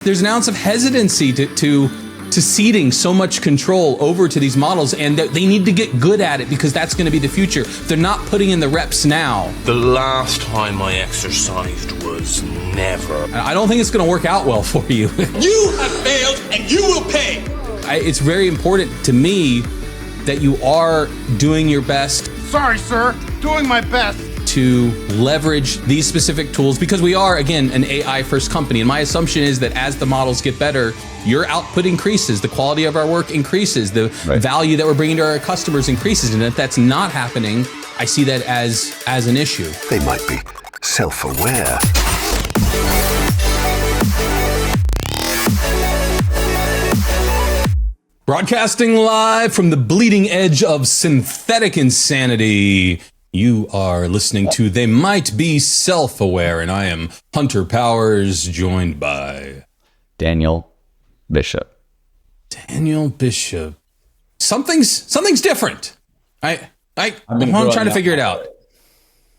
There's an ounce of hesitancy to ceding so much control over to these models, and they need to get good at it because that's going to be the future. They're not putting in the reps now. The last time I exercised was never. I don't think it's going to work out well for you. You have failed and you will pay. It's very important to me that you are doing your best. Sorry, sir. Doing my best. To leverage these specific tools, because we are, again, an AI first company. And my assumption is that as the models get better, your output increases, the quality of our work increases, the value that we're bringing to our customers increases. And if that's not happening, I see that as an issue. They might be self-aware. Broadcasting live from the bleeding edge of synthetic insanity. You are listening to They Might Be Self-Aware, and I am Hunter Powers, joined by Daniel Bishop. Daniel Bishop. Something's different. I'm trying to figure it out.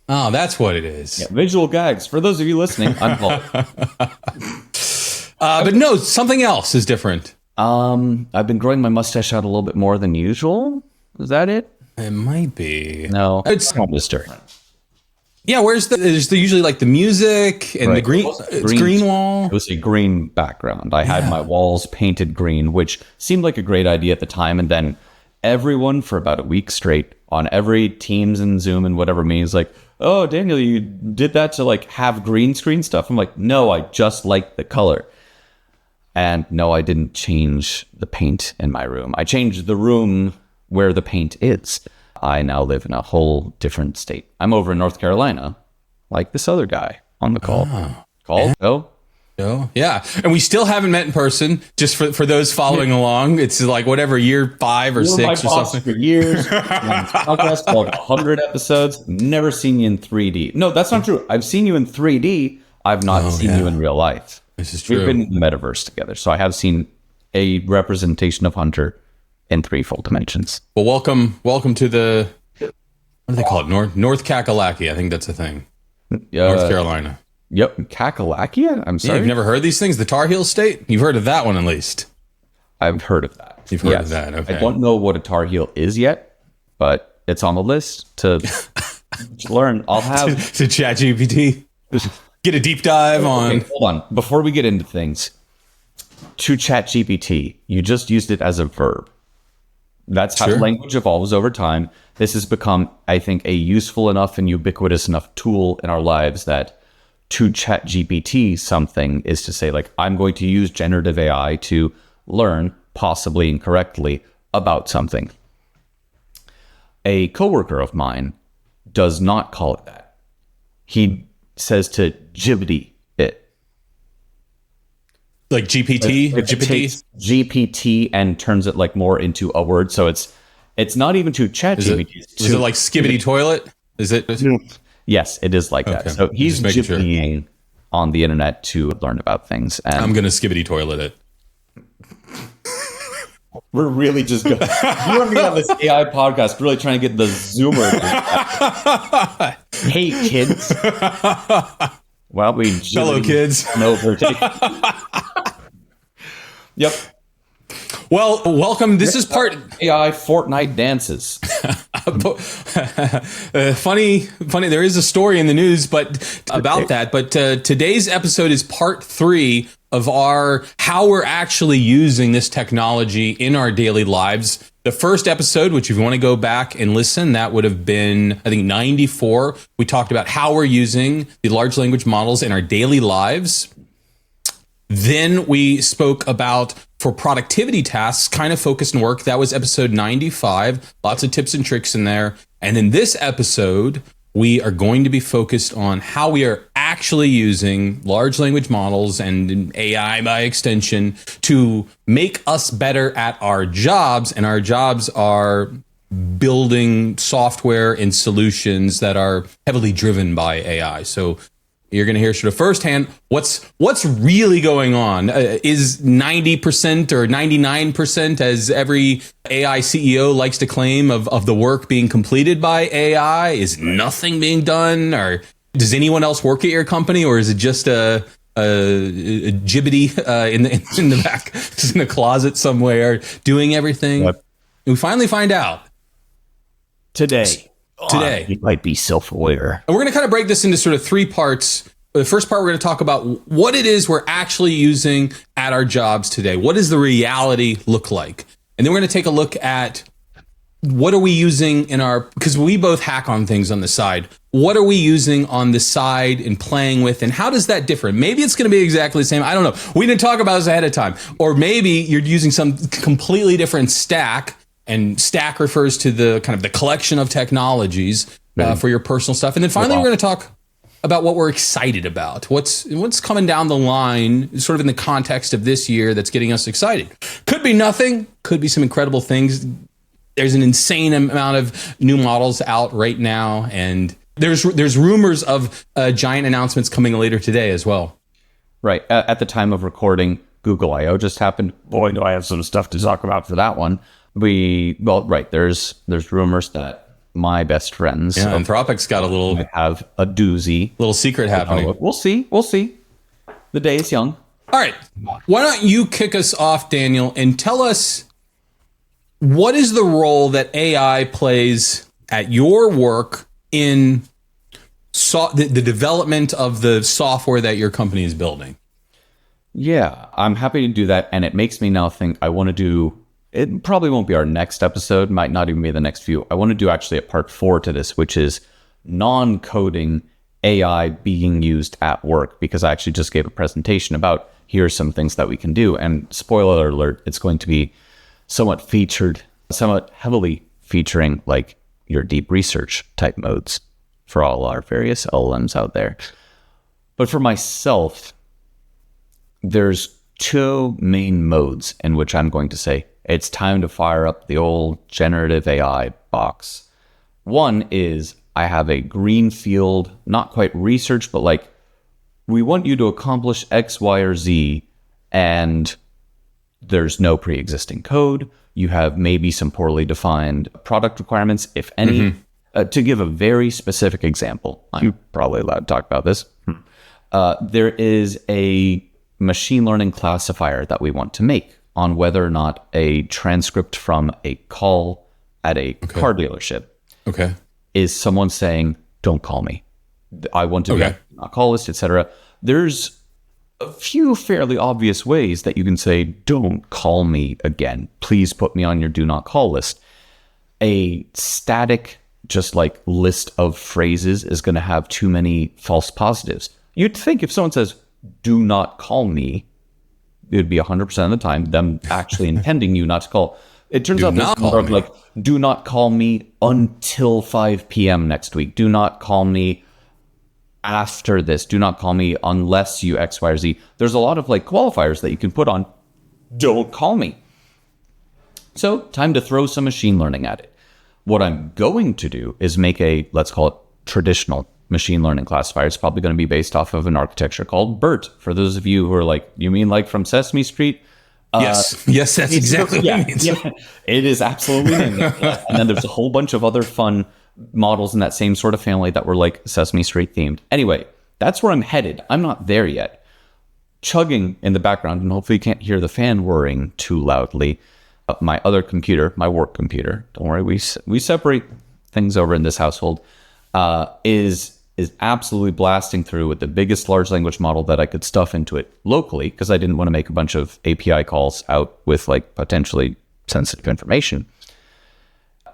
Oh, that's what it is. Yeah, visual gags. For those of you listening, I'm Paul. But no, something else is different. I've been growing my mustache out a little bit more than usual. Is that it? It might be. No, it's almost different. Yeah, there's usually like the music and the green, green wall. It was a green background. I had my walls painted green, which seemed like a great idea at the time. And then everyone for about a week straight on every Teams and Zoom and whatever means is like, oh, Daniel, you did that to like have green screen stuff. I'm like, no, I just like the color. And no, I didn't change the paint in my room. I changed the room where the paint is. I now live in a whole different state. I'm over in North Carolina, like this other guy on the call. Yeah. And we still haven't met in person, just for those following along. It's like whatever, year 5 or 6 or something. For years. Podcast called 100 episodes. Never seen you in 3D. No, that's not true. I've seen you in 3D. I've not seen you in real life. This is true. We've been in the metaverse together. So I have seen a representation of Hunter in 3 full dimensions. Well, welcome to the, what do they call it? North Kakalaki. I think that's a thing. North Carolina. Yep. Kakalaki? I'm sorry. Yeah, you've never heard these things? The Tar Heel State? You've heard of that one at least. I've heard of that. You've heard of that. Okay. I don't know what a Tar Heel is yet, but it's on the list to learn. I'll have to ChatGPT. Get a deep dive on. Okay, hold on. Before we get into things, to ChatGPT, you just used it as a verb. That's how language evolves over time. This has become, I think, a useful enough and ubiquitous enough tool in our lives that to ChatGPT something is to say, like, I'm going to use generative AI to learn, possibly incorrectly, about something. A coworker of mine does not call it that. He says to gibbity it. Like GPT? It takes GPT and turns it like more into a word. So it's not even to ChatGPT. Is it like skibbity toilet? Is it? Yes, it is like that. So he's gibbitying on the internet to learn about things. And I'm going to skibbity toilet it. We're really just going. You and me on this AI podcast, really trying to get the Zoomer. Hey, kids. Well, fellow kids. No, yep. Well, welcome. This is part AI Fortnite dances. Funny. There is a story in the news, about that. But today's episode is part 3 of how we're actually using this technology in our daily lives. The first episode, which if you want to go back and listen, that would have been, I think, 94. We talked about how we're using the large language models in our daily lives. Then we spoke about for productivity tasks, kind of focused on work. That was episode 95. Lots of tips and tricks in there. And in this episode, we are going to be focused on how we are actually using large language models and AI by extension to make us better at our jobs. And our jobs are building software and solutions that are heavily driven by AI. So you're going to hear sort of firsthand what's really going on. Is 90% or 99%, as every AI CEO likes to claim, of the work being completed by AI? Is nothing being done? Or does anyone else work at your company? Or is it just a Gibbity in the back, just in a closet somewhere, doing everything. Yep. We finally find out Today. today. You might be self-aware. And we're going to kind of break this into sort of three parts. The first part, we're going to talk about what it is we're actually using at our jobs today. What does the reality look like? And then we're going to take a look at what are we using in our, because we both hack on things on the side. What are we using on the side and playing with, and how does that differ? Maybe it's going to be exactly the same. I don't know. We didn't talk about this ahead of time. Or maybe you're using some completely different stack, and stack refers to the kind of the collection of technologies for your personal stuff. And then finally, we're going to talk about what we're excited about. What's coming down the line, sort of in the context of this year that's getting us excited. Could be nothing, could be some incredible things. There's an insane amount of new models out right now, and there's rumors of giant announcements coming later today as well. Right. At the time of recording, Google I/O just happened. Boy, do I have some stuff to talk about for that one. There's rumors that my best friends, Anthropic's got a little have a doozy, little secret happening. We'll see. The day is young. All right. Why don't you kick us off, Daniel, and tell us what is the role that AI plays at your work in the development of the software that your company is building? Yeah, I'm happy to do that. And it makes me now think I want to do, it probably won't be our next episode, might not even be the next few. I want to do actually a part 4 to this, which is non-coding AI being used at work, because I actually just gave a presentation about here are some things that we can do. And spoiler alert, it's going to be somewhat heavily featuring like your deep research type modes for all our various LLMs out there. But for myself, there's 2 main modes in which I'm going to say it's time to fire up the old generative AI box. One is I have a greenfield, not quite research, but like we want you to accomplish X, Y, or Z, and there's no pre-existing code. You have maybe some poorly defined product requirements, if any. To give a very specific example, I'm probably allowed to talk about this. There is a machine learning classifier that we want to make on whether or not a transcript from a call at a car dealership is someone saying, don't call me. I want to be on a call list, etc. There's a few fairly obvious ways that you can say, don't call me again. Please put me on your do not call list. A static, just like list of phrases is going to have too many false positives. You'd think if someone says, do not call me, it would be 100% of the time them actually intending you not to call. It turns out there's more of like, do not call me until 5 p.m. next week. Do not call me after this. Do not call me unless you X, Y, or Z. There's a lot of like qualifiers that you can put on, don't call me. So time to throw some machine learning at it. What I'm going to do is make a, let's call it traditional machine learning classifier. It's probably going to be based off of an architecture called BERT. For those of you who are like, you mean like from Sesame Street? Yes, that's exactly what it means. Yeah, it is absolutely. And then there's a whole bunch of other fun models in that same sort of family that were like Sesame Street themed. Anyway, that's where I'm headed. I'm not there yet. Chugging in the background, and hopefully you can't hear the fan whirring too loudly. My other computer, my work computer, don't worry, we separate things over in this household, is absolutely blasting through with the biggest large language model that I could stuff into it locally, because I didn't want to make a bunch of API calls out with like potentially sensitive information.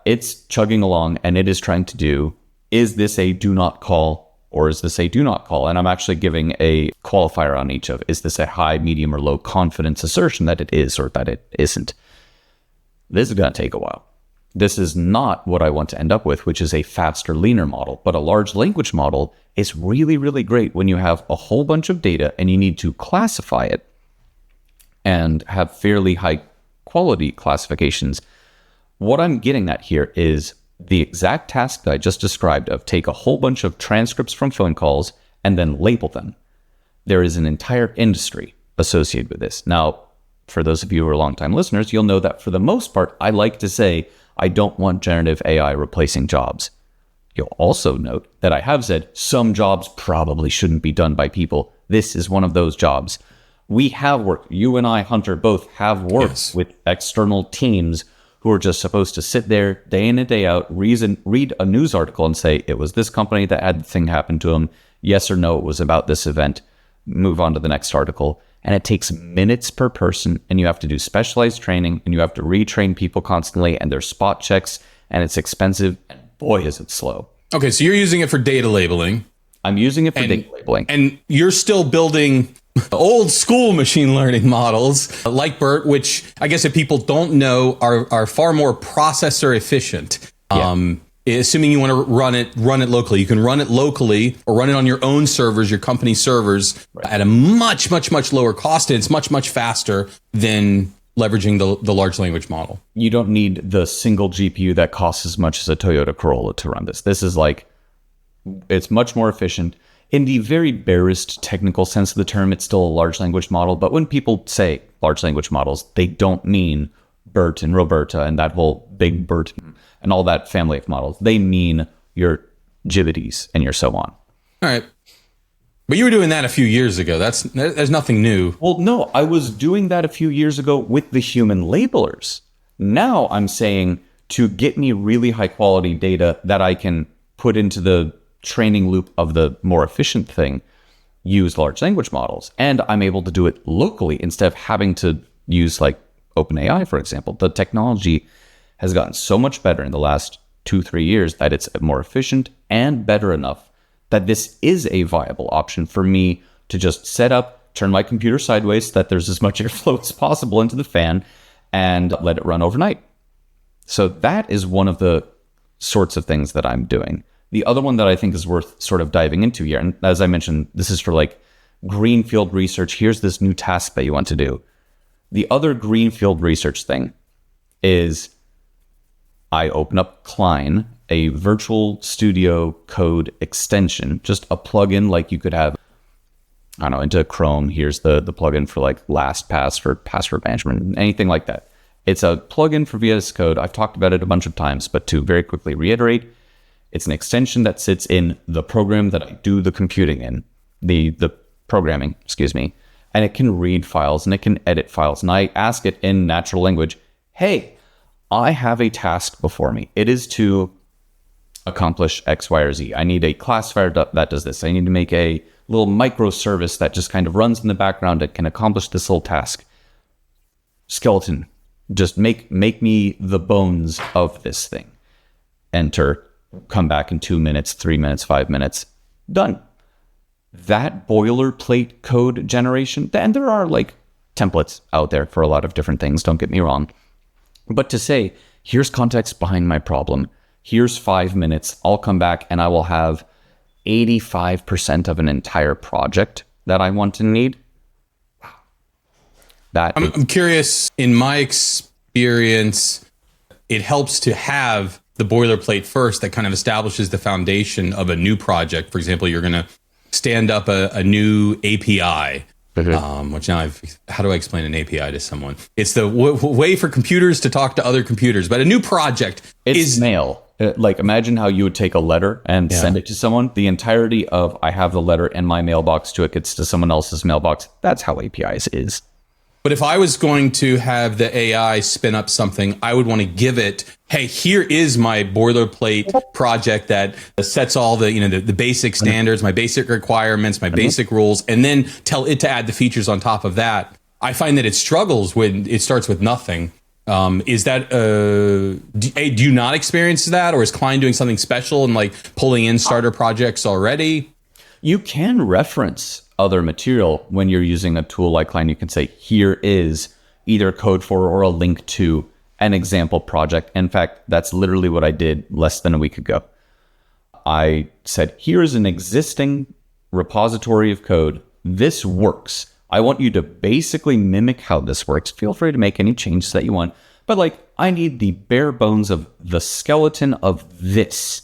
It's chugging along and it is trying to do, is this a do not call or is this a do not call? And I'm actually giving a qualifier on each of, is this a high, medium, or low confidence assertion that it is or that it isn't? This is going to take a while. This is not what I want to end up with, which is a faster, leaner model. But a large language model is really, really great when you have a whole bunch of data and you need to classify it and have fairly high quality classifications. What I'm getting at here is the exact task that I just described of take a whole bunch of transcripts from phone calls and then label them. There is an entire industry associated with this. Now, for those of you who are longtime listeners, you'll know that for the most part, I like to say, I don't want generative AI replacing jobs. You'll also note that I have said some jobs probably shouldn't be done by people. This is one of those jobs. We have worked, you and I, Hunter, both have worked with external teams who are just supposed to sit there day in and day out, read a news article and say, it was this company that had the thing happen to them. Yes or no, it was about this event. Move on to the next article. And it takes minutes per person, and you have to do specialized training, and you have to retrain people constantly, and there's spot checks, and it's expensive, and boy, is it slow. Okay, so you're using it for data labeling. I'm using it for data labeling. And you're still building old school machine learning models like BERT, which I guess if people don't know are far more processor efficient. Assuming you want to run it locally. You can run it locally or run it on your own servers, your company servers, at a much, much, much lower cost. And it's much, much faster than leveraging the large language model. You don't need the single GPU that costs as much as a Toyota Corolla to run this. This is like, it's much more efficient. In the very barest technical sense of the term, it's still a large language model. But when people say large language models, they don't mean BERT and Roberta and that whole big BERT and all that family of models. They mean your GPTs and your so on. All right. But you were doing that a few years ago. There's nothing new. Well, no, I was doing that a few years ago with the human labelers. Now I'm saying to get me really high quality data that I can put into the training loop of the more efficient thing, use large language models. And I'm able to do it locally instead of having to use like OpenAI, for example. The technology has gotten so much better in the last 2-3 years that it's more efficient and better enough that this is a viable option for me to just set up, turn my computer sideways so that there's as much airflow as possible into the fan and let it run overnight. So that is one of the sorts of things that I'm doing. The other one that I think is worth sort of diving into here, and as I mentioned, this is for like greenfield research. Here's this new task that you want to do. The other greenfield research thing is I open up Kline, a virtual studio code extension, just a plugin like you could have, I don't know, into Chrome. Here's the plugin for like LastPass for password management, anything like that. It's a plugin for VS Code. I've talked about it a bunch of times, but to very quickly reiterate, it's an extension that sits in the program that I do the computing in, the programming, and it can read files and it can edit files. And I ask it in natural language, hey, I have a task before me. It is to accomplish X, Y, or Z. I need a classifier that does this. I need to make a little microservice that just kind of runs in the background and can accomplish this little task. Skeleton, just make me the bones of this thing. Enter, come back in 2 minutes, 3 minutes, 5 minutes, done. That boilerplate code generation, and there are like templates out there for a lot of different things, don't get me wrong. But to say, here's context behind my problem, here's 5 minutes, I'll come back and I will have 85% of an entire project that I want to need. I'm curious, in my experience, it helps to have the boilerplate first that kind of establishes the foundation of a new project. For example, you're going to stand up a new API. Which now how do I explain an API to someone? It's the way for computers to talk to other computers, but a new project is mail. Like imagine how you would take a letter and send it to someone. The entirety of I have the letter in my mailbox to it gets to someone else's mailbox. That's how APIs is. But if I was going to have the AI spin up something, I would want to give it, hey, here is my boilerplate project that sets all the basic standards, my basic requirements, my basic rules, and then tell it to add the features on top of that. I find that it struggles when it starts with nothing. Is that, do you not experience that? Or is Kline doing something special and like pulling in starter projects already? You can reference other material when you're using a tool like Kline. You can say, here is either code for or a link to an example project. In fact, that's literally what I did less than a week ago. I said, here is an existing repository of code. This works. I want you to basically mimic how this works. Feel free to make any changes that you want. But like, I need the bare bones of the skeleton of this.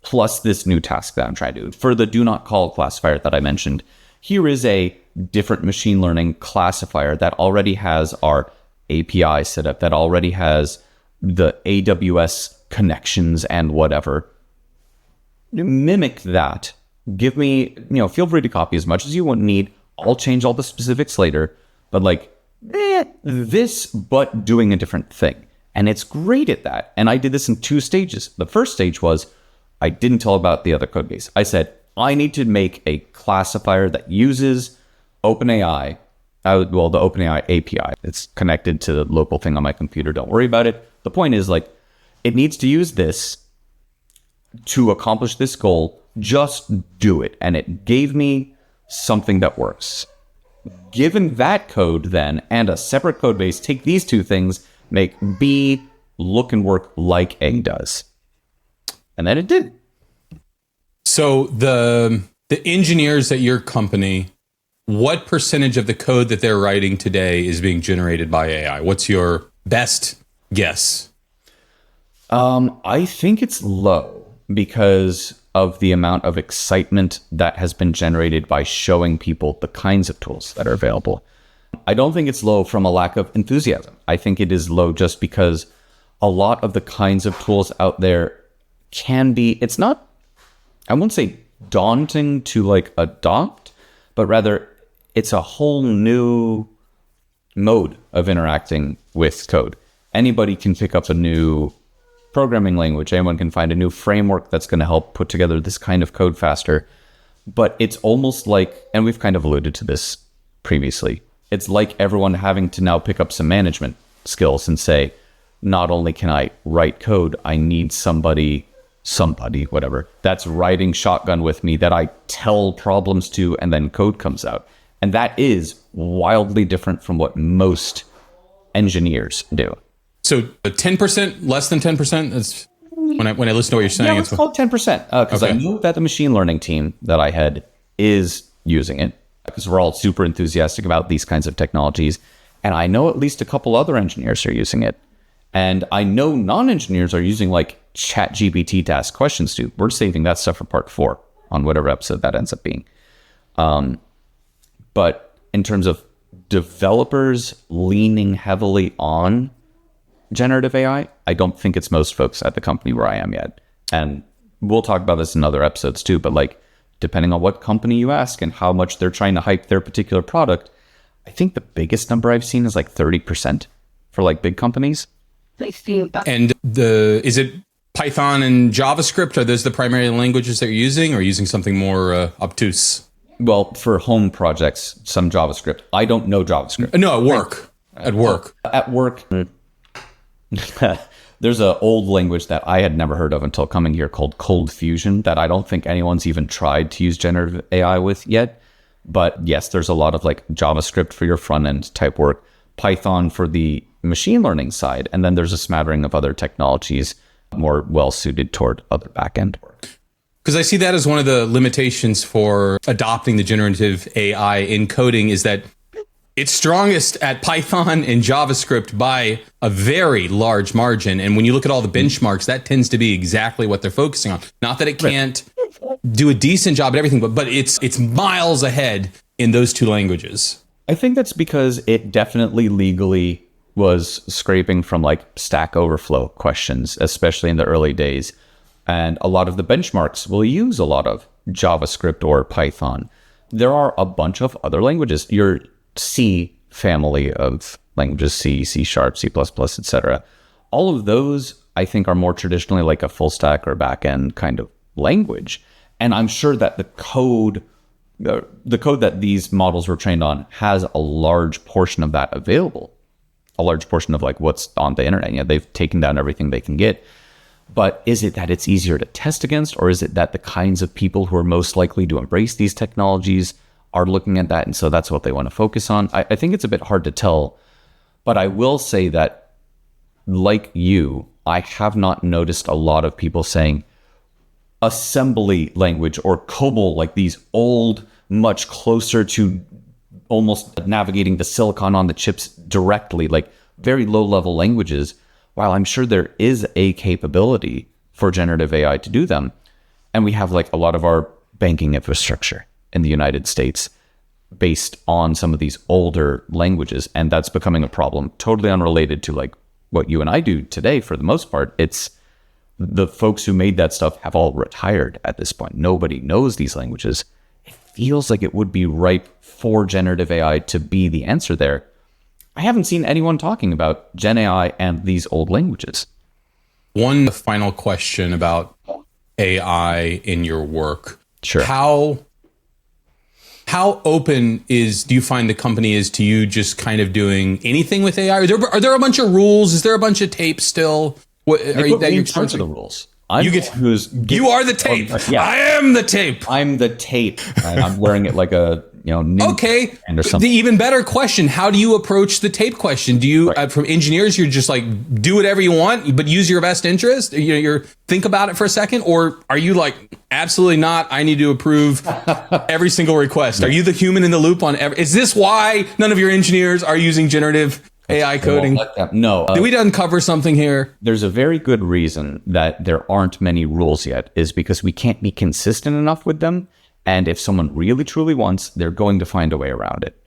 Plus this new task that I'm trying to do. For the do not call classifier that I mentioned, here is a different machine learning classifier that already has our API set up, that already has the AWS connections and whatever. Mimic that give me, feel free to copy as much as you need. I'll change all the specifics later, but like this, but doing a different thing. And it's great at that. And I did this in 2 stages. The first stage was I didn't tell about the other code base. I said, I need to make a classifier that uses OpenAI, the OpenAI API. It's connected to the local thing on my computer. Don't worry about it. The point is, like, it needs to use this to accomplish this goal. Just do it. And it gave me something that works. Given that code then, and a separate code base, take these 2 things, make B look and work like A does. And then it did. So the engineers at your company, what percentage of the code that they're writing today is being generated by AI? What's your best guess? I think it's low because of the amount of excitement that has been generated by showing people the kinds of tools that are available. I don't think it's low from a lack of enthusiasm. I think it is low just because a lot of the kinds of tools out there can be, it's not, I won't say daunting to like adopt, but rather it's a whole new mode of interacting with code. Anybody can pick up a new programming language. Anyone can find a new framework that's going to help put together this kind of code faster. But it's almost like, and we've kind of alluded to this previously, it's like everyone having to now pick up some management skills and say, not only can I write code, I need somebody, whatever, that's writing shotgun with me that I tell problems to, and then code comes out. And that is wildly different from what most engineers do. So 10%, less than 10%? That's when I listen to what you're saying. Yeah, let's call it 10%. Because I know that the machine learning team that I had is using it, because we're all super enthusiastic about these kinds of technologies. And I know at least a couple other engineers are using it. And I know non-engineers are using like ChatGPT to ask questions to. We're saving that stuff for part 4 on whatever episode that ends up being. But in terms of developers leaning heavily on generative AI, I don't think it's most folks at the company where I am yet. And we'll talk about this in other episodes too, but like, depending on what company you ask and how much they're trying to hype their particular product, I think the biggest number I've seen is like 30% for like big companies. And is it Python and JavaScript? Are those the primary languages that you're using, or using something more obtuse? Well, for home projects, some JavaScript. I don't know JavaScript. No, at work. At work, there's an old language that I had never heard of until coming here called Cold Fusion that I don't think anyone's even tried to use generative AI with yet. But yes, there's a lot of like JavaScript for your front end type work, Python for the machine learning side, and then there's a smattering of other technologies more well suited toward other back end work. Because I see that as one of the limitations for adopting the generative AI in coding is that it's strongest at Python and JavaScript by a very large margin. And when you look at all the benchmarks, that tends to be exactly what they're focusing on. Not that it can't do a decent job at everything, but it's miles ahead in those 2 languages. I think that's because it definitely legally was scraping from like Stack Overflow questions, especially in the early days. And a lot of the benchmarks will use a lot of JavaScript or Python. There are a bunch of other languages. Your C family of languages, C, C#, C++, etc. All of those, I think, are more traditionally like a full stack or back end kind of language. And I'm sure that the code that these models were trained on has a large portion of that available. A large portion of like what's on the internet. Yeah, they've taken down everything they can get. But is it that it's easier to test against, or is it that the kinds of people who are most likely to embrace these technologies are looking at that, and so that's what they want to focus on? I think it's a bit hard to tell, but I will say that, like you, I have not noticed a lot of people saying assembly language or COBOL, like these old, much closer to almost navigating the silicon on the chips directly, like very low-level languages. While I'm sure there is a capability for generative AI to do them, and we have like a lot of our banking infrastructure in the United States based on some of these older languages, and that's becoming a problem totally unrelated to like what you and I do today. For the most part, it's the folks who made that stuff have all retired at this point. Nobody knows these languages. It feels like it would be ripe for generative AI to be the answer there. I haven't seen anyone talking about Gen AI and these old languages. One final question about AI in your work. Sure. How open do you find the company is to you just kind of doing anything with AI? Are there a bunch of rules? Is there a bunch of tape still? What are you in charge of the rules? You are the tape. Yeah. I am the tape. I'm the tape. I'm wearing it like a okay. Or something. The even better question: how do you approach the tape question? Do you from engineers? You're just like do whatever you want, but use your best interest. You're think about it for a second, or are you like absolutely not? I need to approve every single request. Are you the human in the loop on every? Is this why none of your engineers are using generative AI coding? No. Did we uncover something here? There's a very good reason that there aren't many rules yet, is because we can't be consistent enough with them. And if someone really truly wants, they're going to find a way around it.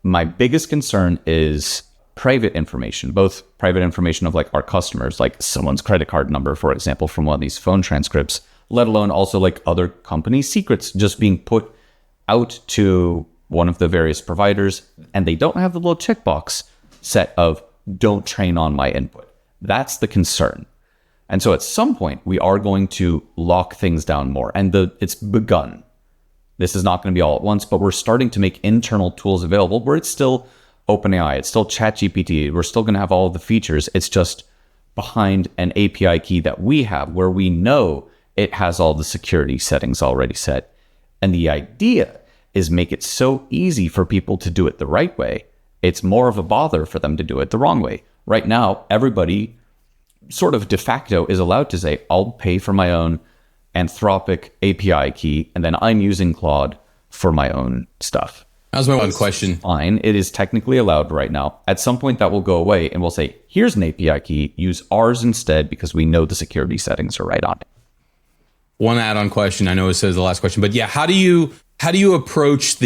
My biggest concern is private information, both private information of like our customers, like someone's credit card number, for example, from one of these phone transcripts, let alone also like other companies' secrets just being put out to one of the various providers. And they don't have the little checkbox set of don't train on my input. That's the concern. And so at some point we are going to lock things down more, and it's begun. This is not going to be all at once, but we're starting to make internal tools available where it's still OpenAI, it's still ChatGPT. We're still going to have all of the features. It's just behind an API key that we have where we know it has all the security settings already set. And the idea is make it so easy for people to do it the right way. It's more of a bother for them to do it the wrong way. Right now, everybody sort of de facto is allowed to say, I'll pay for my own Anthropic API key, and then I'm using Claude for my own stuff. That was my one question. Fine. It is technically allowed right now. At some point that will go away, and we'll say, here's an API key, use ours instead because we know the security settings are right on it. One add-on question. I know it says the last question, but yeah, how do you approach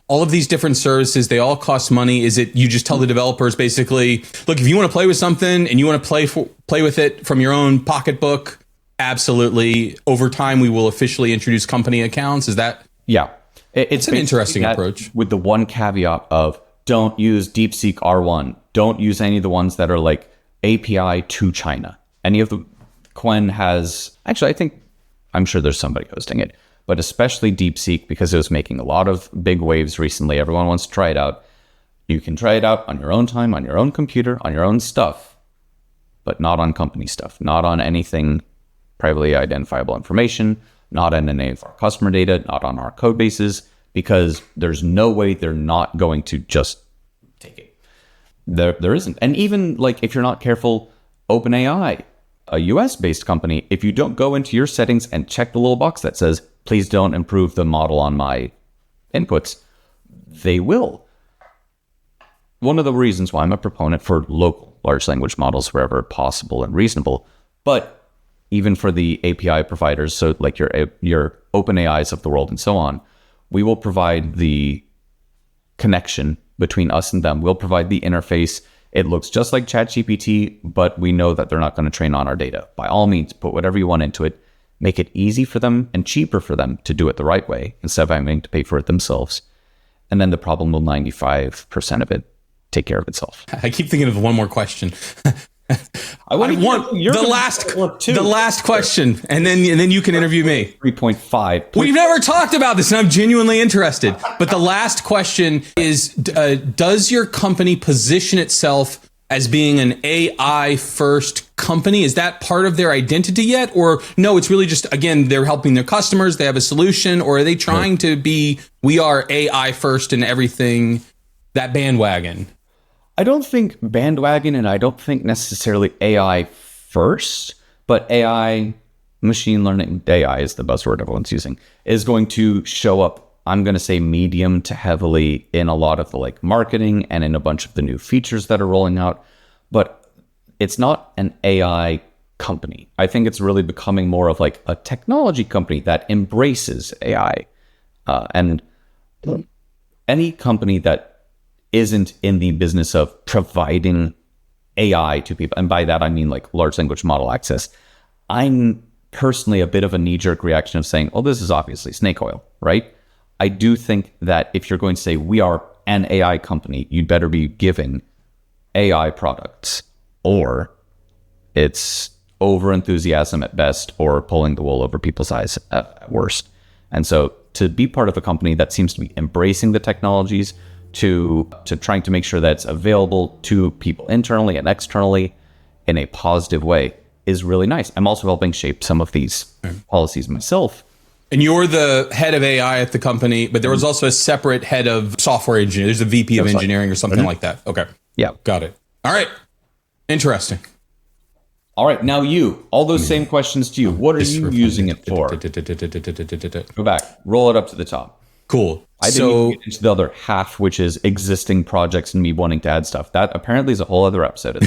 all of these different services? They all cost money. Is it you just tell the developers basically, look, if you want to play with something and you want to play with it from your own pocketbook, absolutely. Over time, we will officially introduce company accounts. Is that? Yeah. It's an interesting approach. With the one caveat of don't use DeepSeek R1. Don't use any of the ones that are like API to China. Any of the Qwen has, actually, I'm sure there's somebody hosting it, but especially DeepSeek, because it was making a lot of big waves recently. Everyone wants to try it out. You can try it out on your own time, on your own computer, on your own stuff, but not on company stuff, not on anything privately identifiable information, not on any of our customer data, not on our code bases, because there's no way they're not going to just take it. There isn't. And even like if you're not careful, OpenAI, a US-based company, if you don't go into your settings and check the little box that says, please don't improve the model on my inputs, they will. One of the reasons why I'm a proponent for local large language models wherever possible and reasonable, but even for the API providers, so like your OpenAIs of the world and so on, we will provide the connection between us and them. We'll provide the interface. It looks just like ChatGPT, but we know that they're not going to train on our data. By all means, put whatever you want into it. Make it easy for them and cheaper for them to do it the right way instead of having to pay for it themselves. And then the problem will 95% of it take care of itself. I keep thinking of one more question. I want the last question, and then you can interview me. 3.5. We've never talked about this, and I'm genuinely interested. But the last question is: does your company position itself as being an AI first company? Is that part of their identity yet, or no? It's really just again they're helping their customers. They have a solution, or are they trying to be? We are AI first in everything. That bandwagon. I don't think bandwagon, and I don't think necessarily AI first, but AI, machine learning, AI is the buzzword everyone's using, is going to show up, I'm going to say medium to heavily in a lot of the like marketing and in a bunch of the new features that are rolling out. But it's not an AI company. I think it's really becoming more of like a technology company that embraces AI. And any company that isn't in the business of providing AI to people, and by that I mean like large language model access, I'm personally a bit of a knee-jerk reaction of saying, oh, this is obviously snake oil, right? I do think that if you're going to say we are an AI company, you'd better be giving AI products, or it's over enthusiasm at best or pulling the wool over people's eyes at worst. And so to be part of a company that seems to be embracing the technologies, to trying to make sure that it's available to people internally and externally in a positive way is really nice. I'm also helping shape some of these policies myself. And you're the head of AI at the company, but there was also a separate head of software engineering. There's a VP of engineering or something like that. Okay. Yeah. Got it. All right. Interesting. All right. Now all those same questions to you. What are you using it for? Go back. Roll it up to the top. Cool. I didn't even get into the other half, which is existing projects and me wanting to add stuff. That apparently is a whole other episode.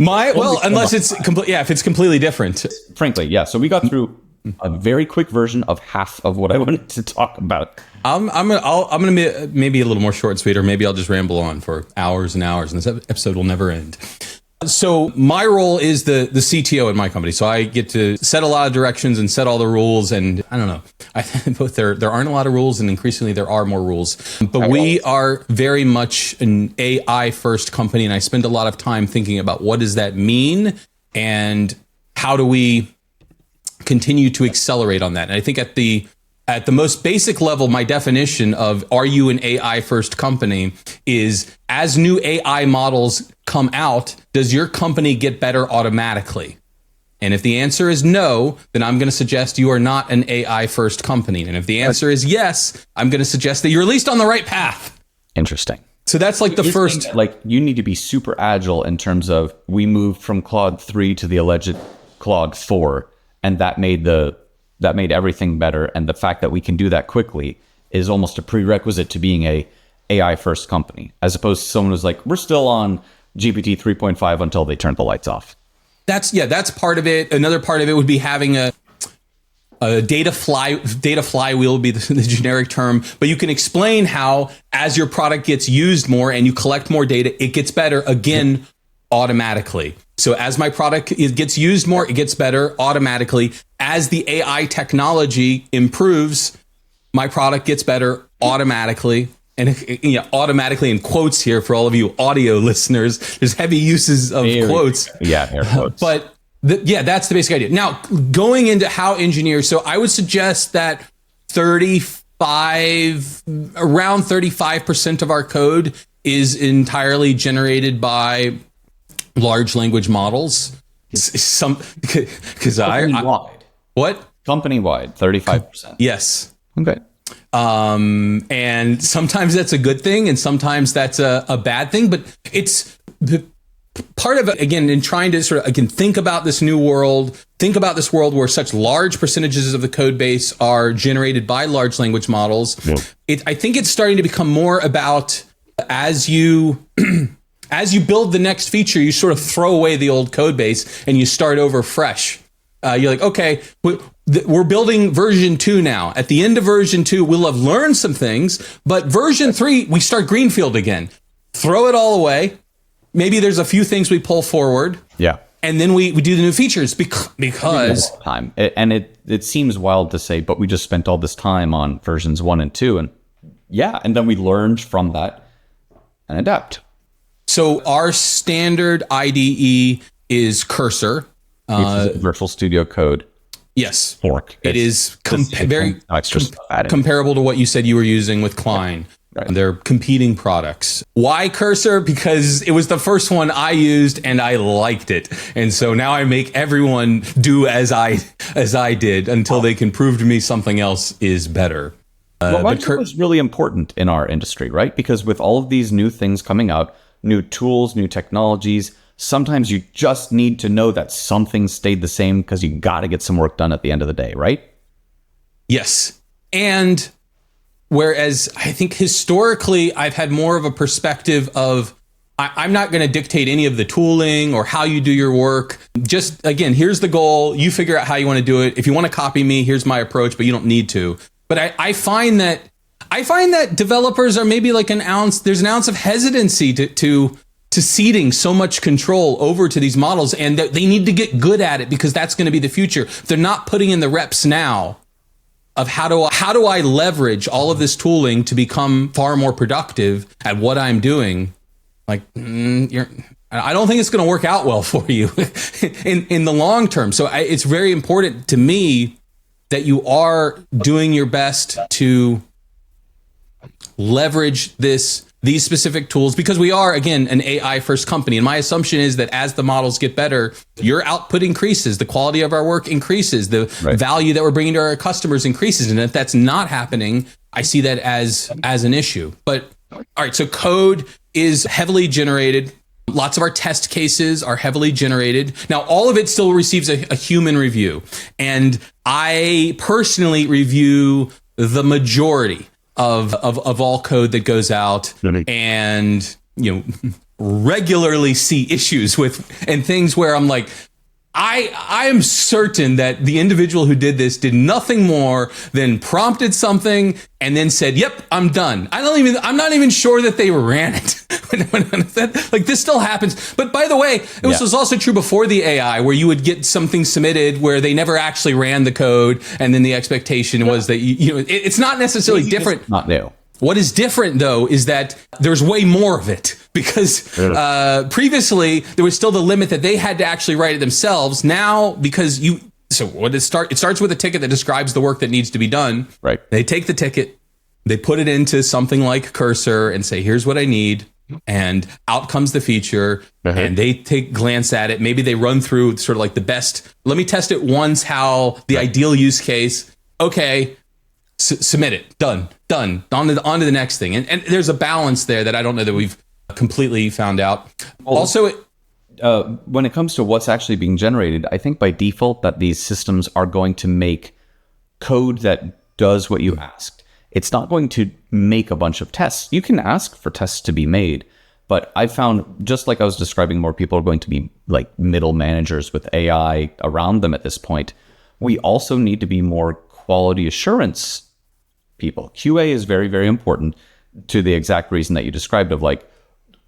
Unless it's if it's completely different. Frankly, yeah. So we got through a very quick version of half of what I wanted to talk about. I'm gonna be maybe a little more short and sweet, or maybe I'll just ramble on for hours and hours, and this episode will never end. So my role is the CTO in my company. So I get to set a lot of directions and set all the rules. And I don't know, I think both there aren't a lot of rules, and increasingly there are more rules. But we are very much an AI first company, and I spend a lot of time thinking about what does that mean and how do we continue to accelerate on that. And I think at the most basic level, my definition of are you an AI first company is, as new AI models come out, does your company get better automatically? And if the answer is no, then I'm going to suggest you are not an AI first company. And if the answer is yes, I'm going to suggest that you're at least on the right path. Interesting. So that's like the first. Like, you need to be super agile in terms of, we moved from Claude 3 to the alleged Claude 4, and that made everything better. And the fact that we can do that quickly is almost a prerequisite to being a AI first company, as opposed to someone who's like, we're still on GPT 3.5 until they turn the lights off. That's part of it. Another part of it would be having a data flywheel would be the generic term, but you can explain how, as your product gets used more and you collect more data, it gets better again automatically. So as my product gets used more, it gets better automatically. As the AI technology improves, my product gets better automatically. And automatically in quotes here for all of you audio listeners, there's heavy uses of quotes. Yeah, air quotes. But that's the basic idea. Now, going into how engineers, so I would suggest that around 35% of our code is entirely generated by large language models. Company-wide. What? Company-wide, 35%. Yes. Okay. And sometimes that's a good thing, and sometimes that's a bad thing. But it's part of it, again, in trying to sort of, again, think about this new world, think about this world where such large percentages of the code base are generated by large language models. Yep. I think it's starting to become more about, as you build the next feature, you sort of throw away the old code base and you start over fresh. You're like, okay, we're building version 2 now. At the end of version 2, we'll have learned some things, but version 3, we start greenfield again. Throw it all away. Maybe there's a few things we pull forward. Yeah. And then we do the new features because time. It seems wild to say, but we just spent all this time on versions 1 and 2, and then we learned from that and adapt. So our standard IDE is Cursor. Which is Virtual Studio Code. Yes. Fork. It is very comparable to what you said you were using with Kline. Right. They're competing products. Why Cursor? Because it was the first one I used and I liked it. And so now I make everyone do as I did until they can prove to me something else is better. Cursor was really important in our industry, right? Because with all of these new things coming out, new tools, new technologies, sometimes you just need to know that something stayed the same because you got to get some work done at the end of the day, right? Yes. And whereas I think historically I've had more of a perspective of I'm not going to dictate any of the tooling or how you do your work. Just, again, here's the goal. You figure out how you want to do it. If you want to copy me, here's my approach, but you don't need to. But I find that developers are maybe like there's an ounce of hesitancy to ceding so much control over to these models, and that they need to get good at it because that's going to be the future. If they're not putting in the reps now of how do I leverage all of this tooling to become far more productive at what I'm doing, like I don't think it's going to work out well for you in the long term. So it's very important to me that you are doing your best to leverage these specific tools, because we are, again, an AI first company. And my assumption is that as the models get better, your output increases, the quality of our work increases, the value that we're bringing to our customers increases. And if that's not happening, I see that as an issue. But all right, so code is heavily generated. Lots of our test cases are heavily generated. Now, all of it still receives a human review. And I personally review the majority of all code that goes out, and regularly see issues with and things where I'm like, I am certain that the individual who did this did nothing more than prompted something and then said, "Yep, I'm done." I'm not even sure that they ran it. Like, this still happens. But by the way, this was also true before the AI, where you would get something submitted where they never actually ran the code, and then the expectation was that it's not necessarily different. It's not new. What is different, though, is that there's way more of it, because previously there was still the limit that they had to actually write it themselves. Now, because it starts with a ticket that describes the work that needs to be done. Right. They take the ticket, they put it into something like Cursor and say, "Here's what I need." And out comes the feature, and they glance at it. Maybe they run through sort of like the best. Let me test it once. How the ideal use case. Okay. Submit it. Done. On to the next thing. And there's a balance there that I don't know that we've completely found out. Also, when it comes to what's actually being generated, I think by default that these systems are going to make code that does what you asked. It's not going to make a bunch of tests. You can ask for tests to be made, but I found, just like I was describing, more people are going to be like middle managers with AI around them at this point. We also need to be more quality assurance people. QA is very, very important, to the exact reason that you described, of like,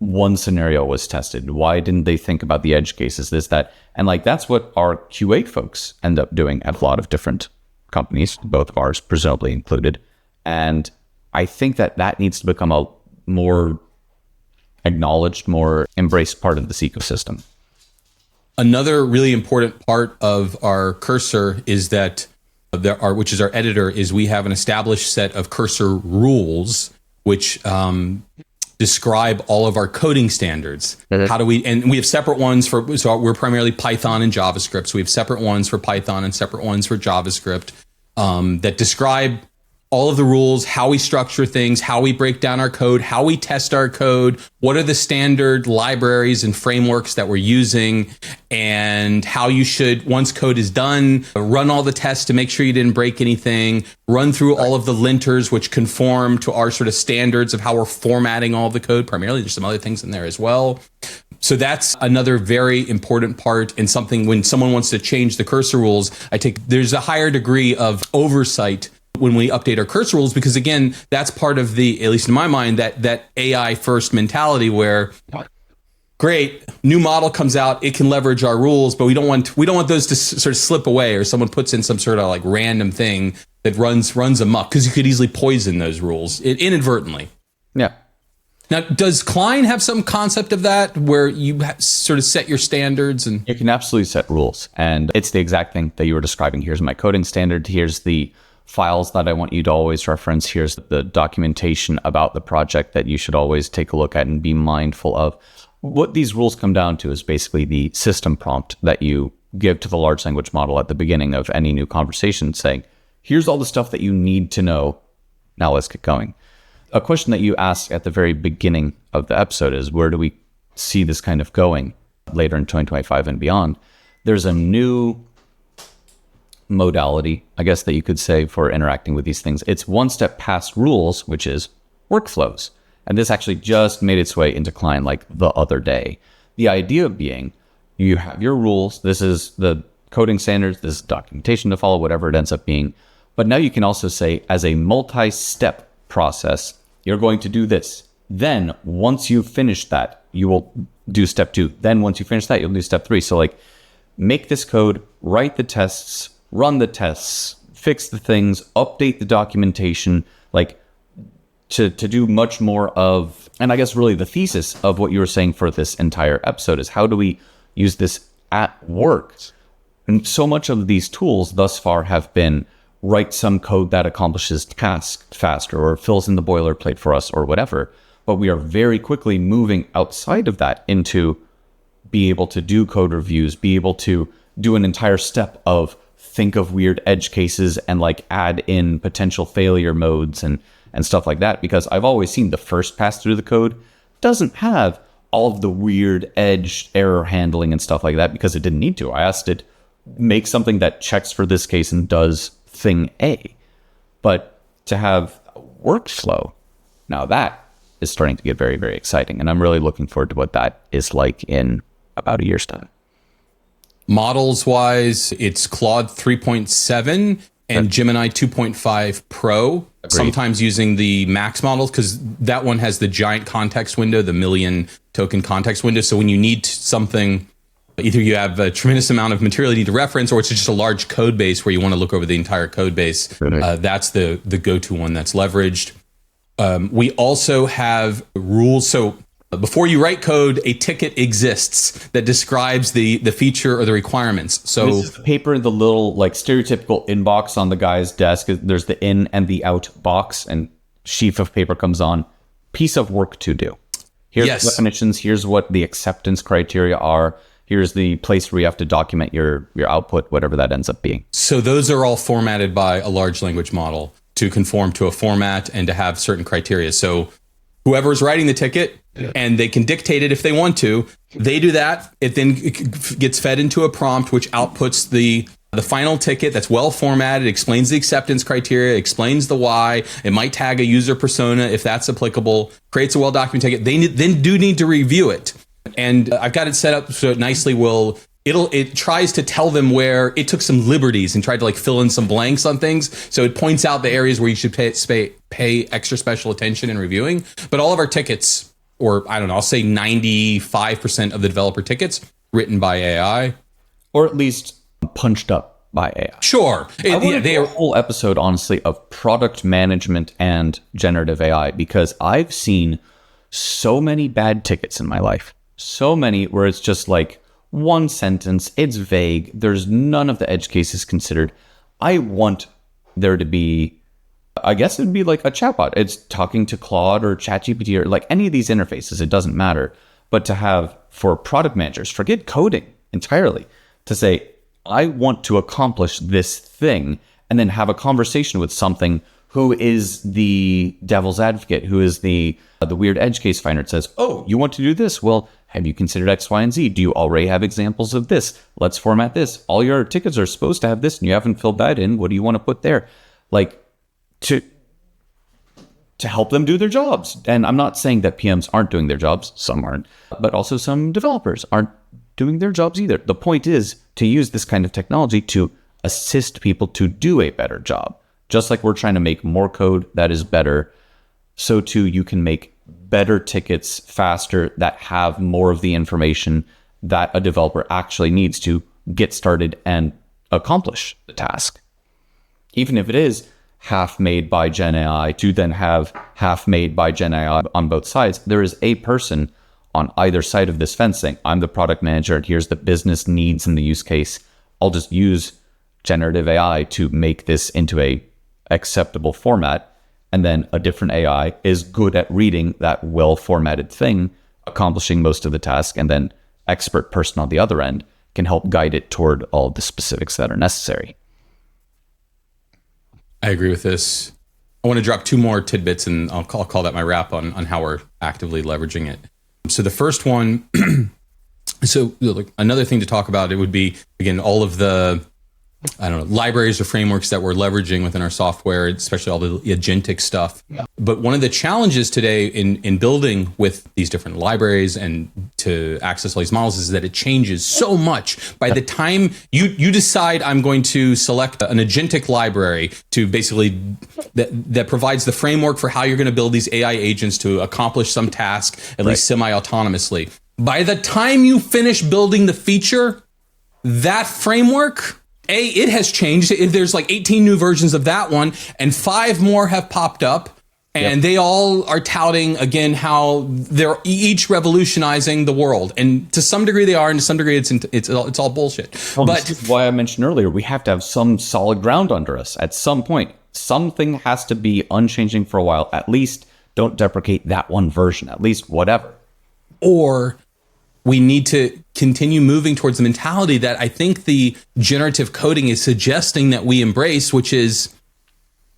one scenario was tested. Why didn't they think about the edge cases, this, that? And like, that's what our QA folks end up doing at a lot of different companies, both of ours presumably included. And I think that needs to become a more acknowledged, more embraced part of this ecosystem. Another really important part of our Cursor is that which is our editor, is we have an established set of Cursor rules, which describe all of our coding standards. And we have separate ones so we're primarily Python and JavaScript. So we have separate ones for Python and separate ones for JavaScript that describe all of the rules, how we structure things, how we break down our code, how we test our code, what are the standard libraries and frameworks that we're using, and how you should, once code is done, run all the tests to make sure you didn't break anything, run through all of the linters which conform to our sort of standards of how we're formatting all of the code. Primarily, there's some other things in there as well. So that's another very important part, and something when someone wants to change the Cursor rules, there's a higher degree of oversight when we update our Cursor rules, because again, that's part of the, at least in my mind, that AI first mentality where, great, new model comes out, it can leverage our rules, but we don't want those to sort of slip away, or someone puts in some sort of like random thing that runs amok, because you could easily poison those rules inadvertently. Yeah. Now, does Kline have some concept of that, where you sort of set your standards? And you can absolutely set rules, and it's the exact thing that you were describing. Here's my coding standard. Here's the files that I want you to always reference. Here's the documentation about the project that you should always take a look at and be mindful of. What these rules come down to is basically the system prompt that you give to the large language model at the beginning of any new conversation, saying, here's all the stuff that you need to know. Now let's get going. A question that you asked at the very beginning of the episode is, where do we see this kind of going later in 2025 and beyond? There's a new modality, I guess, that you could say, for interacting with these things. It's one step past rules, which is workflows. And this actually just made its way into Kline like the other day. The idea being, you have your rules. This is the coding standards. This is documentation to follow, whatever it ends up being. But now you can also say, as a multi-step process, you're going to do this. Then once you've finished that, you will do step 2. Then once you finish that, you'll do step 3. So like make this code, write the tests, run the tests, fix the things, update the documentation, like to do much more of, and I guess really the thesis of what you were saying for this entire episode is how do we use this at work? And so much of these tools thus far have been write some code that accomplishes tasks faster or fills in the boilerplate for us or whatever. But we are very quickly moving outside of that into be able to do code reviews, be able to do an entire step of think of weird edge cases and like add in potential failure modes and stuff like that. Because I've always seen the first pass through the code doesn't have all of the weird edge error handling and stuff like that because it didn't need to. I asked it, make something that checks for this case and does thing A. But to have workflow, now that is starting to get very, very exciting. And I'm really looking forward to what that is like in about a year's time. Models wise, it's Claude 3.7 and Gemini 2.5 Pro. Agreed. Sometimes using the max models because that one has the giant context window, the million token context window. So when you need something, either you have a tremendous amount of material you need to reference, or it's just a large code base where you want to look over the entire code base. That's the go-to one that's leveraged. We also have rules. So before you write code, a ticket exists that describes the feature or the requirements. So this is the paper in the little like stereotypical inbox on the guy's desk. There's the in and the out box, and sheaf of paper comes on. Piece of work to do. Here's the definitions. Here's what the acceptance criteria are. Here's the place where you have to document your output, whatever that ends up being. So those are all formatted by a large language model to conform to a format and to have certain criteria. So whoever's writing the ticket, and they can dictate it if they want to, they do that. It then gets fed into a prompt, which outputs the final ticket that's well formatted, explains the acceptance criteria, explains the why. It might tag a user persona if that's applicable, creates a well-documented ticket. They then do need to review it. And I've got it set up so it nicely it tries to tell them where it took some liberties and tried to like fill in some blanks on things. So it points out the areas where you should pay extra special attention in reviewing. But all of our tickets, or I don't know, I'll say 95% of the developer tickets written by AI. Or at least punched up by AI. Sure. They are a whole episode, honestly, of product management and generative AI, because I've seen so many bad tickets in my life. So many where it's just like one sentence, it's vague, there's none of the edge cases considered. I want there to be, I guess it'd be like a chatbot. It's talking to Claude or ChatGPT or like any of these interfaces, it doesn't matter. But to have, for product managers, forget coding entirely, to say, I want to accomplish this thing, and then have a conversation with something who is the devil's advocate, who is the weird edge case finder. It says, oh, you want to do this? Well, have you considered X, Y, and Z? Do you already have examples of this? Let's format this. All your tickets are supposed to have this, and you haven't filled that in. What do you want to put there? Like, to help them do their jobs. And I'm not saying that PMs aren't doing their jobs. Some aren't. But also some developers aren't doing their jobs either. The point is to use this kind of technology to assist people to do a better job. Just like we're trying to make more code that is better, so too you can make better tickets faster that have more of the information that a developer actually needs to get started and accomplish the task. Even if it is half made by Gen AI to then have half made by Gen AI on both sides, there is a person on either side of this fence saying, I'm the product manager and here's the business needs in the use case. I'll just use generative AI to make this into a acceptable format. And then a different AI is good at reading that well-formatted thing, accomplishing most of the task, and then expert person on the other end can help guide it toward all the specifics that are necessary. I agree with this. I want to drop two more tidbits, and I'll call that my wrap on how we're actively leveraging it. So the first one, so like another thing to talk about, it would be, again, all of the libraries or frameworks that we're leveraging within our software, especially all the agentic stuff. Yeah. But one of the challenges today in building with these different libraries and to access all these models is that it changes so much. By the time you decide I'm going to select an agentic library to basically that provides the framework for how you're going to build these AI agents to accomplish some task, at least semi-autonomously. By the time you finish building the feature, that framework, it has changed. There's like 18 new versions of that one, and 5 more have popped up. And they all are touting, again, how they're each revolutionizing the world. And to some degree they are, and to some degree it's all bullshit. Well, but this is why I mentioned earlier, we have to have some solid ground under us at some point. Something has to be unchanging for a while. At least don't deprecate that one version, at least whatever. Or we need to continue moving towards the mentality that I think the generative coding is suggesting that we embrace, which is,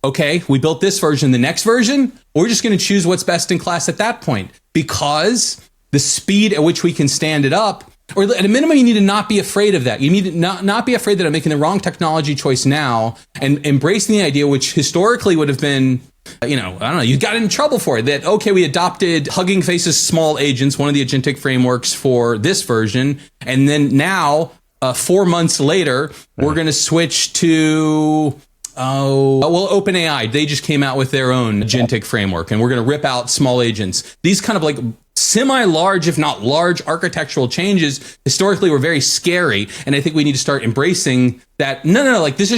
okay, we built this version, the next version, we're just going to choose what's best in class at that point, because the speed at which we can stand it up, or at a minimum, you need to not be afraid of that. You need to not be afraid that I'm making the wrong technology choice now, and embracing the idea, which historically would have been, I don't know, you got in trouble for it, that, okay, we adopted Hugging Face's small agents, one of the agentic frameworks for this version, and then now, 4 months later, we're going to switch to... OpenAI, they just came out with their own agentic framework, and we're going to rip out small agents. These kind of like semi-large, if not large, architectural changes historically were very scary, and I think we need to start embracing that. No, like this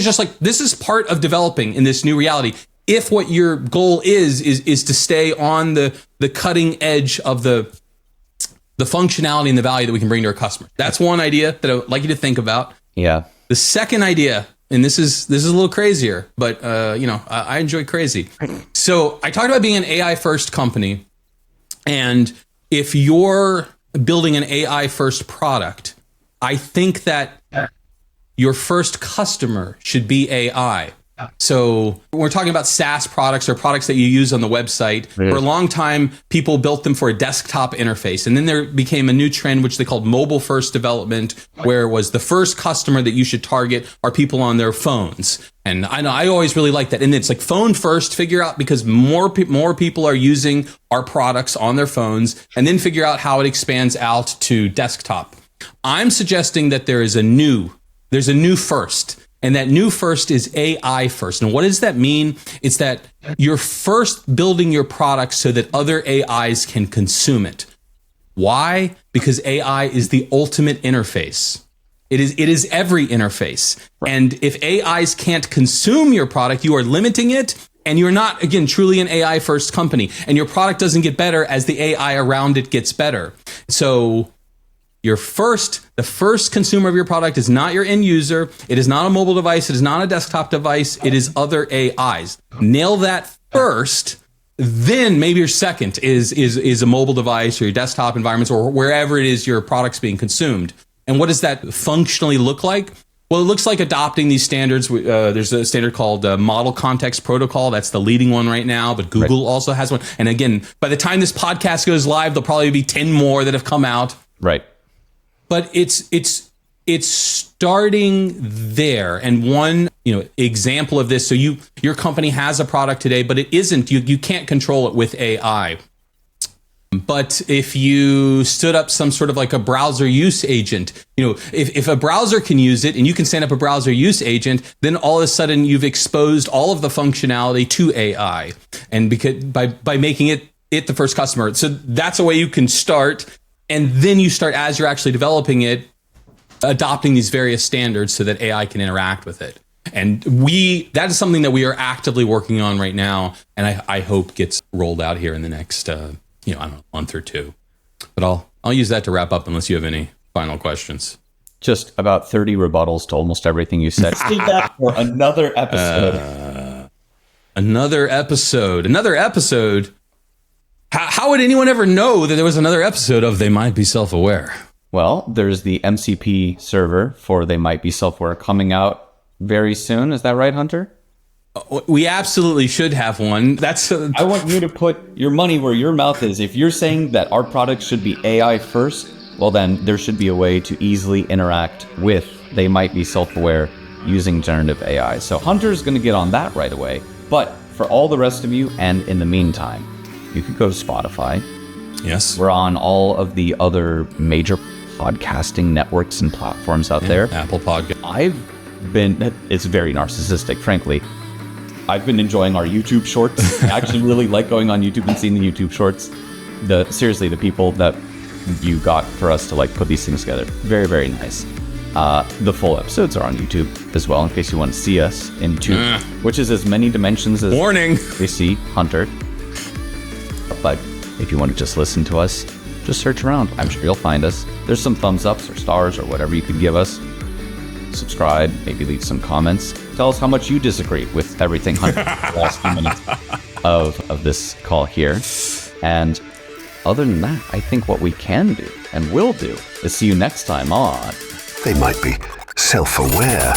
is part of developing in this new reality. If what your goal is to stay on the cutting edge of the functionality and the value that we can bring to our customers. That's one idea that I would like you to think about. Yeah. The second idea, and this is a little crazier, but I enjoy crazy. So I talked about being an AI first company, and if you're building an AI first product, I think that your first customer should be AI. So we're talking about SaaS products or products that you use on the website. For a long time, people built them for a desktop interface. And then there became a new trend, which they called mobile first development, where it was the first customer that you should target are people on their phones. And I know I always really like that. And it's like phone first, figure out, because more people are using our products on their phones, and then figure out how it expands out to desktop. I'm suggesting that there's a new first. And that new first is AI first. And what does that mean? It's that you're first building your product so that other AIs can consume it. Why? Because AI is the ultimate interface. It is every interface. And if AIs can't consume your product, you are limiting it, and you're not, again, truly an AI first company. And your product doesn't get better as the AI around it gets better. So the first consumer of your product is not your end user. It is not a mobile device. It is not a desktop device. It is other AIs. Nail that first. Then maybe your second is a mobile device or your desktop environments or wherever it is your product's being consumed. And what does that functionally look like? Well, it looks like adopting these standards. There's a standard called Model Context Protocol. That's the leading one right now, but Google also has one. And again, by the time this podcast goes live, there'll probably be 10 more that have come out. Right. But it's starting there. And one example of this, so your company has a product today, but it isn't, you can't control it with AI. But if you stood up some sort of like a browser use agent, if a browser can use it and you can stand up a browser use agent, then all of a sudden you've exposed all of the functionality to AI, and because by making it the first customer. So that's a way you can start. And then you start, as you're actually developing it, adopting these various standards so that AI can interact with it. And that is something that we are actively working on right now. And I hope gets rolled out here in the next, month or two. But I'll use that to wrap up unless you have any final questions. Just about 30 rebuttals to almost everything you said. Save that for another episode. Another episode. How would anyone ever know that there was another episode of They Might Be Self-Aware? Well, there's the MCP server for They Might Be Self-Aware coming out very soon. Is that right, Hunter? We absolutely should have one. I want you to put your money where your mouth is. If you're saying that our product should be AI first, well, then there should be a way to easily interact with They Might Be Self-Aware using generative AI. So Hunter's going to get on that right away. But for all the rest of you, and in the meantime, you could go to Spotify. Yes. We're on all of the other major podcasting networks and platforms out there. Apple Podcast. It's very narcissistic, frankly. I've been enjoying our YouTube shorts. I actually really like going on YouTube and seeing the YouTube shorts. The people that you got for us to like put these things together. Very, very nice. The full episodes are on YouTube as well, in case you want to see us in two, which is as many dimensions as Warning. they see Hunter. But if you want to just listen to us, just search around. I'm sure you'll find us. There's some thumbs ups or stars or whatever you could give us. Subscribe, maybe leave some comments. Tell us how much you disagree with everything Hunter the last few minutes of this call here. And other than that, I think what we can do and will do is see you next time on They might be self-aware.